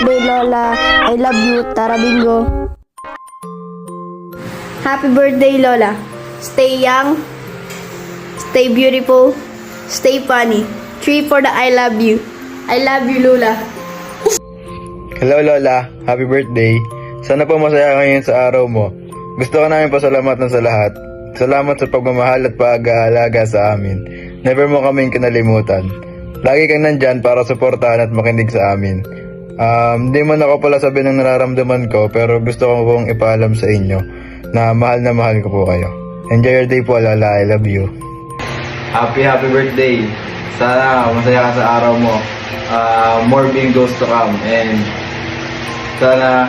birthday, Lola. I love you. Tara, bingo. Happy birthday, Lola. Stay young, stay beautiful, stay funny. 3 for the I love you. I love you, Lola. Hello Lola, happy birthday. Sana po masaya ka ngayon sa araw mo. Gusto ko namin pasalamatan sa lahat. Salamat sa pagmamahal at pag-aalaga sa amin. Never mo kaming kinalimutan. Lagi kang nandyan para suportahan at makinig sa amin. Hindi man ako pala sabi ng nararamdaman ko, pero gusto ko pong ipaalam sa inyo na mahal ko po kayo. Enjoy your day po, Lola. I love you. Happy birthday. Sana masaya ka sa araw mo. More bingos to come. And sana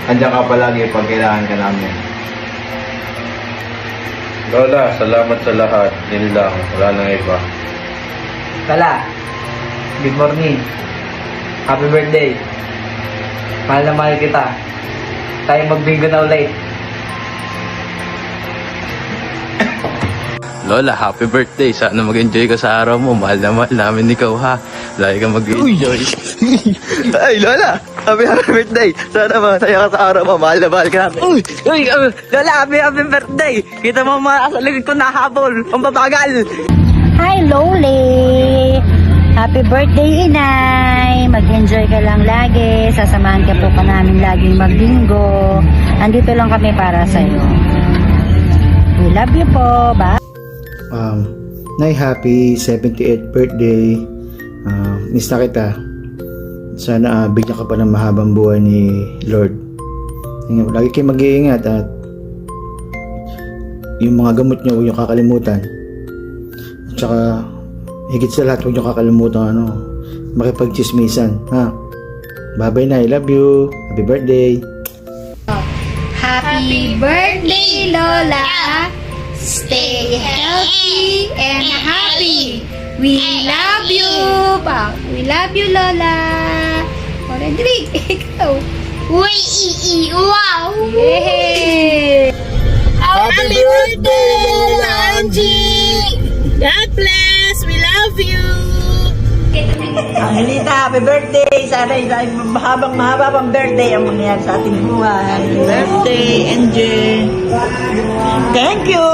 andyan ka palagi pag kailangan ka namin. Lola, salamat sa lahat. Yun lang. Wala nang iba. Lola, good morning. Happy birthday. Mahal na mahal kita. Tayo magbingo na ulit. Lola, happy birthday. Sana mag-enjoy ka sa araw mo. Mahal na mahal namin ikaw, ha. Lagi kang mag-enjoy. Ay, Lola! Happy birthday! Sana masaya ka sa araw mo. Mahal na mahal ka namin. Lola, happy birthday. Kita mo mga sa likod ko nahabol. Ang babagal. Hi, Loli! Happy birthday, Inay! Mag-enjoy ka lang lagi. Sasamahan ka po ka namin laging magbingo. Andito lang kami para sa'yo. We love you po. Bye! Nay, happy 78th birthday. Miss na kita. Sana bigyan ka pa ng mahabang buhay ni Lord. Lagi kayo mag-iingat at yung mga gamot niyo huwag niyo kakalimutan. At saka higit sa lahat huwag niyo kakalimutan makipagchismisan, ha? Bye-bye na, I love you. Happy birthday. Happy birthday, Lola. Stay healthy and happy. We love you. We love you, Lola. Already, ikaw. Uy, wow. Yay! Happy birthday, Lola Angie! God bless! We love you! Angelita, happy birthday. Sana mahabang pang birthday ang mangyayari sa ating buhay. Birthday, Angie. Thank you.